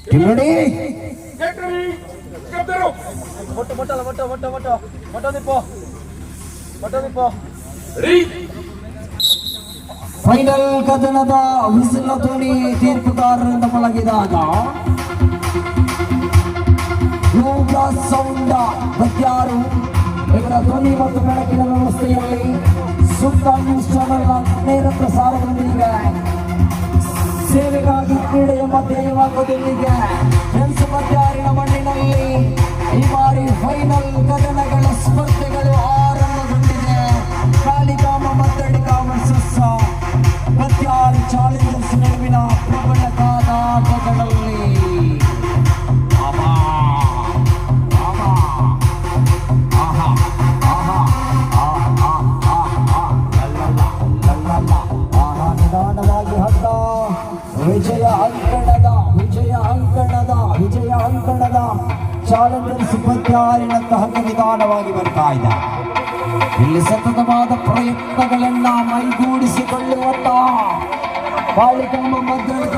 ನೋಡಿ final ಕದನದ whistle ಧ್ವನಿ ತೀರ್ಪುಗಾರರಿಂದ ಮೊಳಗಿದಾಗ ಸೌಂಡ ಬದ್ಯಾರು ಇವರ ಧ್ವನಿ ಮತ್ತು ಬೆಳಕಿನ ವ್ಯವಸ್ಥೆಯಲ್ಲಿ ಸುಲ್ತಾನ್ ನ್ಯೂಸ್ ಚಾನೆಲ್ ನೇರ ಪ್ರಸಾರದೊಂದಿಗೆ ಸೇವೆಗಾಗಿ ಕ್ರೀಡೆಯ ಮಧ್ಯವಾಗುವುದೊಂದಿಗೆ ಫ್ರೆಂಡ್ಸ್ ಬದ್ಯಾರಿನ ಮಣ್ಣಿನಲ್ಲಿ ಈ ಬಾರಿ ಫೈನಲ್ ಕದನಗಳ ಸ್ಪರ್ಧೆಗಳು ಆರಂಭಗೊಂಡಿದೆ. ಕಾಳಿಕಾಮ ಮದ್ದಡಿಕಾಮ ಸಸ್ಸ ಬದ್ಯಾರ್ ಚಾಲೆಂಜರ್ಸ್ ನಡುವಿನ ಪ್ರಬಲ ಕಾದಾಟಗಳಲ್ಲಿ ವಿಜಯ ಅಂಕಣದ ಚಾಲೆಂಜರ್ಸ್ ಬದ್ಯಾರಿನಂತಹ ನಿಧಾನವಾಗಿ ಬರ್ತಾ ಇದೆ. ಇಲ್ಲಿ ಸತತವಾದ ಪ್ರಯತ್ನಗಳನ್ನ ಮೈಗೂಡಿಸಿಕೊಳ್ಳುವಂತ ಕಾಳಿಕಾಮ ಮದ್ದಡಿಕಾಮ